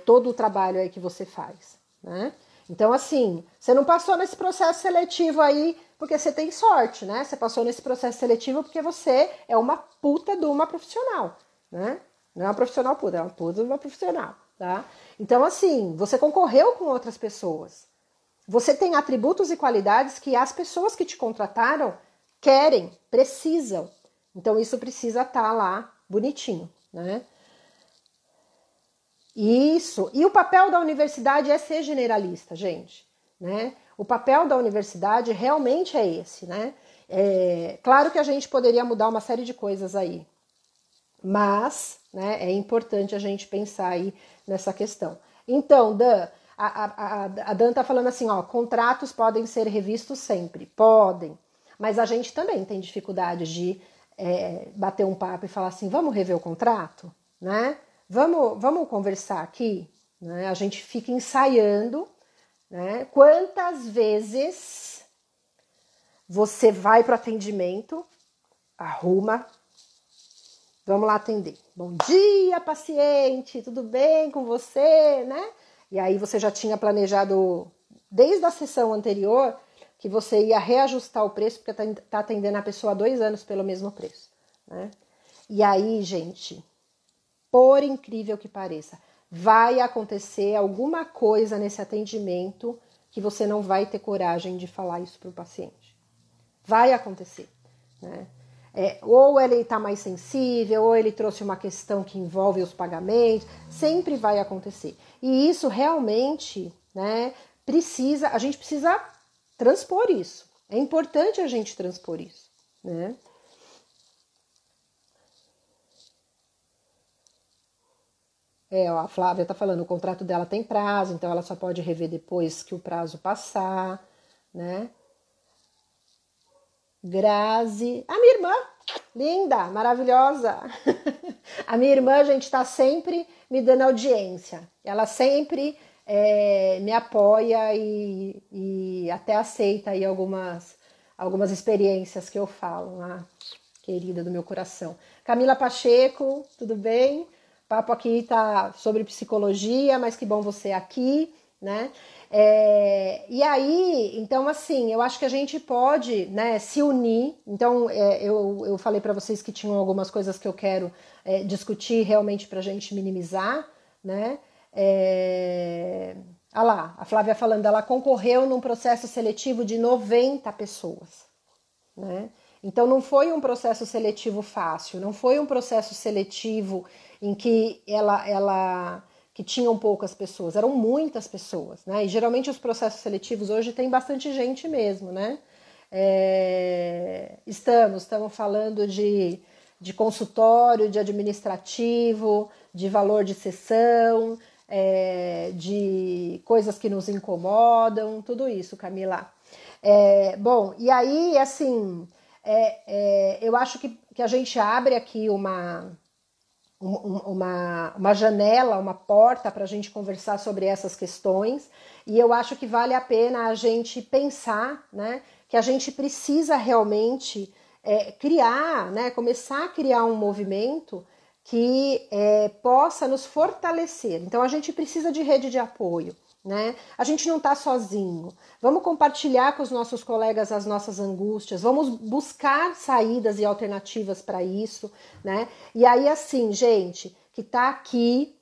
todo o trabalho aí que você faz, né? Então, assim, você não passou nesse processo seletivo aí porque você tem sorte, né? Você passou nesse processo seletivo porque você é uma puta de uma profissional, né? Não é uma profissional puta, é uma puta de uma profissional, tá? Então, assim, você concorreu com outras pessoas. Você tem atributos e qualidades que as pessoas que te contrataram querem, precisam. Então, isso precisa estar lá bonitinho, né? Isso. E o papel da universidade é ser generalista, gente, né? O papel da universidade realmente é esse, né? Claro que a gente poderia mudar uma série de coisas aí, mas, né, é importante a gente pensar aí nessa questão. Então, Dan, a Dan tá falando assim, ó, contratos podem ser revistos sempre. Podem, mas a gente também tem dificuldade de bater um papo e falar assim, vamos rever o contrato, né? Vamos conversar aqui, né? A gente fica ensaiando, né? Quantas vezes você vai para o atendimento, arruma, vamos lá atender. Bom dia, paciente, tudo bem com você, né? E aí você já tinha planejado desde a sessão anterior que você ia reajustar o preço porque tá atendendo a pessoa há 2 anos pelo mesmo preço, né? E aí, gente, por incrível que pareça, vai acontecer alguma coisa nesse atendimento que você não vai ter coragem de falar isso para o paciente. Vai acontecer, né? Ou ele está mais sensível, ou ele trouxe uma questão que envolve os pagamentos, sempre vai acontecer. E isso realmente, né, a gente precisa transpor isso. É importante a gente transpor isso, né? Ó, a Flávia está falando, o contrato dela tem prazo, então ela só pode rever depois que o prazo passar, né? Grazi, a minha irmã, linda, maravilhosa. A minha irmã, gente, está sempre me dando audiência. Ela sempre me apoia e até aceita aí algumas experiências que eu falo, querida do meu coração. Camila Pacheco, tudo bem? O papo aqui tá sobre psicologia, mas que bom você aqui, né? E aí, então assim, eu acho que a gente pode, né, se unir. Então, eu falei para vocês que tinham algumas coisas que eu quero discutir realmente para a gente minimizar, né? Olha lá, a Flávia falando, ela concorreu num processo seletivo de 90 pessoas, né? Então não foi um processo seletivo fácil, não foi um processo seletivo em que que tinham poucas pessoas, eram muitas pessoas, né? E geralmente os processos seletivos hoje tem bastante gente mesmo, né? Estamos falando de consultório, de administrativo, de valor de sessão, de coisas que nos incomodam, tudo isso, Camila. Bom, e aí, assim, eu acho que a gente abre aqui uma janela, uma porta para a gente conversar sobre essas questões, e eu acho que vale a pena a gente pensar, né, que a gente precisa realmente criar, né, começar a criar um movimento que possa nos fortalecer. Então a gente precisa de rede de apoio, né? A gente não está sozinho. Vamos compartilhar com os nossos colegas as nossas angústias, vamos buscar saídas e alternativas para isso, né? E aí, assim, gente, que está aqui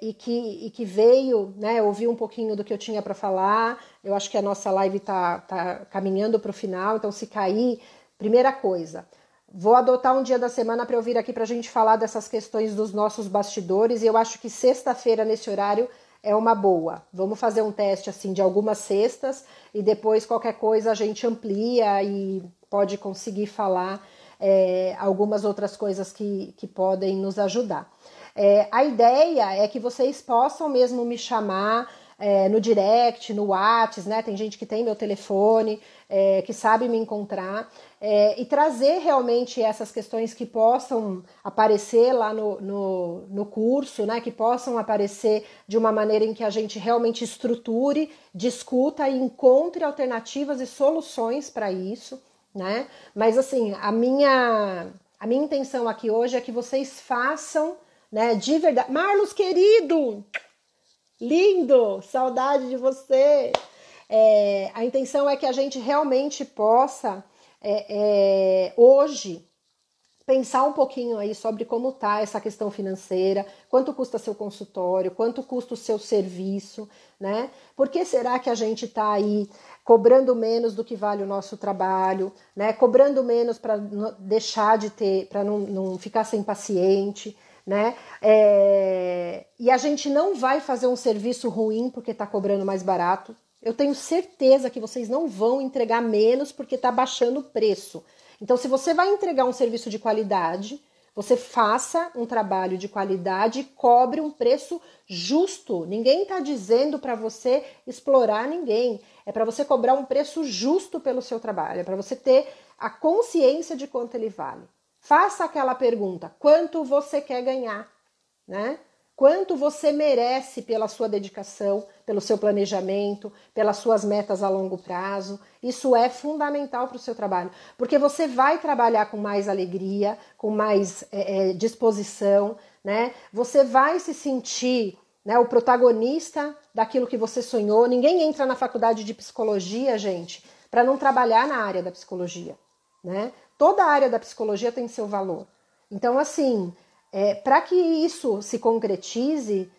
e que veio, né, ouvir um pouquinho do que eu tinha para falar, eu acho que a nossa live tá caminhando para o final, então se cair, primeira coisa, vou adotar um dia da semana para eu vir aqui para a gente falar dessas questões dos nossos bastidores, e eu acho que sexta-feira, nesse horário, é uma boa. Vamos fazer um teste assim de algumas sextas e depois qualquer coisa a gente amplia e pode conseguir falar algumas outras coisas que podem nos ajudar. A ideia é que vocês possam mesmo me chamar no direct, no WhatsApp, né? Tem gente que tem meu telefone, que sabe me encontrar, e trazer realmente essas questões que possam aparecer lá no curso, né? Que possam aparecer de uma maneira em que a gente realmente estruture, discuta e encontre alternativas e soluções para isso, né? Mas assim, a minha intenção aqui hoje é que vocês façam, né, de verdade. Marlos, querido! Lindo! Saudade de você! A intenção é que a gente realmente possa, hoje, pensar um pouquinho aí sobre como está essa questão financeira, quanto custa seu consultório, quanto custa o seu serviço, né? Por que será que a gente está aí cobrando menos do que vale o nosso trabalho, né? Cobrando menos para deixar de ter, para não ficar sem paciente, né? E a gente não vai fazer um serviço ruim porque está cobrando mais barato, Eu tenho certeza que vocês não vão entregar menos porque está baixando o preço. Então, se você vai entregar um serviço de qualidade, você faça um trabalho de qualidade e cobre um preço justo. Ninguém está dizendo para você explorar ninguém. É para você cobrar um preço justo pelo seu trabalho. É para você ter a consciência de quanto ele vale. Faça aquela pergunta: quanto você quer ganhar, né? Quanto você merece pela sua dedicação, pelo seu planejamento, pelas suas metas a longo prazo. Isso é fundamental para o seu trabalho, porque você vai trabalhar com mais alegria, com mais disposição, né? Você vai se sentir, né, o protagonista daquilo que você sonhou. Ninguém entra na faculdade de psicologia, gente, para não trabalhar na área da psicologia, né? Toda a área da psicologia tem seu valor. Então, assim, para que isso se concretize,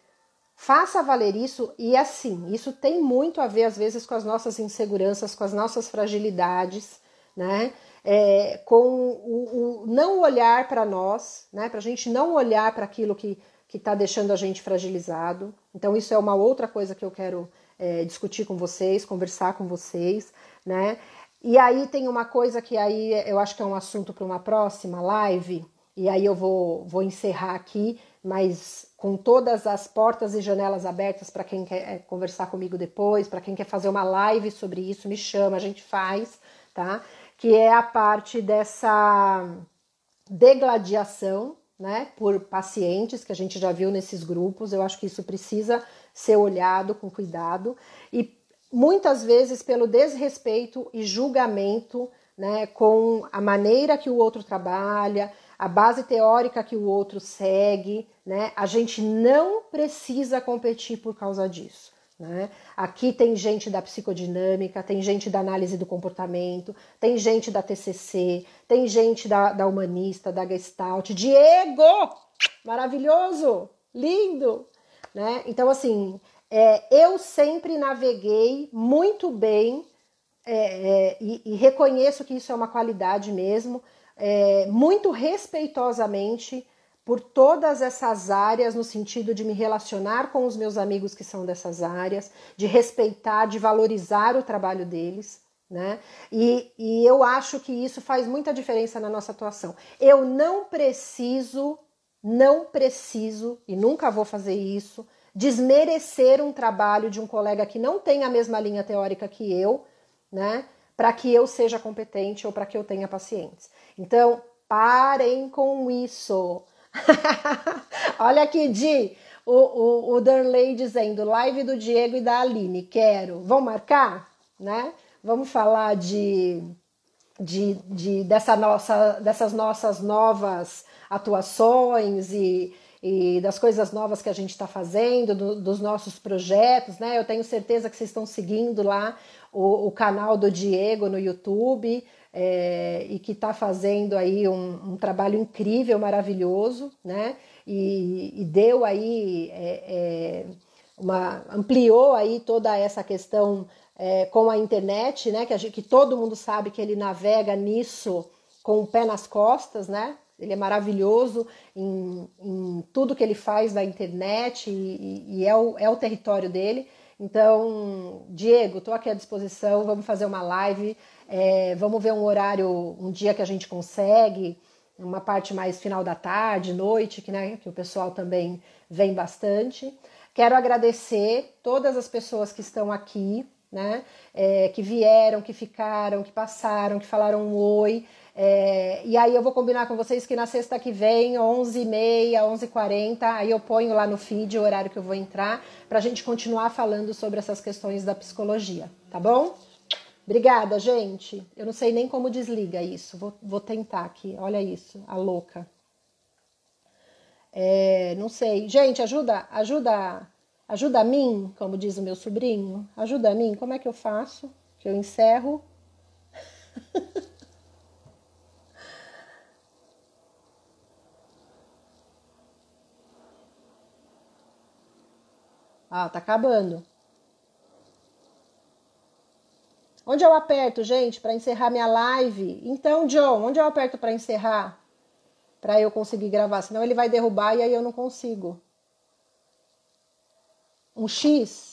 faça valer isso. E assim, isso tem muito a ver, às vezes, com as nossas inseguranças, com as nossas fragilidades, né? Com o não olhar para nós, né? Para a gente não olhar para aquilo que está deixando a gente fragilizado. Então, isso é uma outra coisa que eu quero discutir com vocês, conversar com vocês, né? E aí tem uma coisa que aí eu acho que é um assunto para uma próxima live, e aí eu vou encerrar aqui, mas com todas as portas e janelas abertas para quem quer conversar comigo depois, para quem quer fazer uma live sobre isso, me chama, a gente faz, tá? Que é a parte dessa degladiação, né, por pacientes, que a gente já viu nesses grupos. Eu acho que isso precisa ser olhado com cuidado, e muitas vezes pelo desrespeito e julgamento, né, com a maneira que o outro trabalha, a base teórica que o outro segue, né? A gente não precisa competir por causa disso, né? Aqui tem gente da psicodinâmica, tem gente da análise do comportamento, tem gente da TCC, tem gente da humanista, da Gestalt. Diego! Maravilhoso! Lindo! Né? Então, assim, eu sempre naveguei muito bem e reconheço que isso é uma qualidade mesmo, muito respeitosamente por todas essas áreas, no sentido de me relacionar com os meus amigos que são dessas áreas, de respeitar, de valorizar o trabalho deles, né? E eu acho que isso faz muita diferença na nossa atuação. Eu não preciso, e nunca vou fazer isso, desmerecer um trabalho de um colega que não tem a mesma linha teórica que eu, né? Para que eu seja competente ou para que eu tenha pacientes. Então, parem com isso. Olha aqui, Di, o Darley dizendo, live do Diego e da Aline, quero. Vão marcar? Né? Vamos falar dessas nossas novas atuações e das coisas novas que a gente está fazendo, dos nossos projetos, né? Eu tenho certeza que vocês estão seguindo lá o canal do Diego no YouTube, e que está fazendo aí um trabalho incrível, maravilhoso, né? E deu aí ampliou aí toda essa questão com a internet, né? Que todo mundo sabe que ele navega nisso com o pé nas costas, né? Ele é maravilhoso em tudo que ele faz na internet e é o território dele. Então, Diego, estou aqui à disposição, vamos fazer uma live, vamos ver um horário, um dia que a gente consegue, uma parte mais final da tarde, noite, que o pessoal também vem bastante. Quero agradecer todas as pessoas que estão aqui, né? Que vieram, que ficaram, que passaram, que falaram um oi. E aí eu vou combinar com vocês que na sexta que vem, 11h30, 11h40, aí eu ponho lá no feed o horário que eu vou entrar, para a gente continuar falando sobre essas questões da psicologia, tá bom? Obrigada, gente. Eu não sei nem como desliga isso, vou tentar aqui, olha isso, a louca. Não sei. Gente, ajuda a mim, como diz o meu sobrinho. Ajuda a mim, como é que eu faço? Que eu encerro. Ah, tá acabando. Onde eu aperto, gente, para encerrar minha live? Então, John, onde eu aperto para encerrar? Para eu conseguir gravar, senão ele vai derrubar e aí eu não consigo. Um X?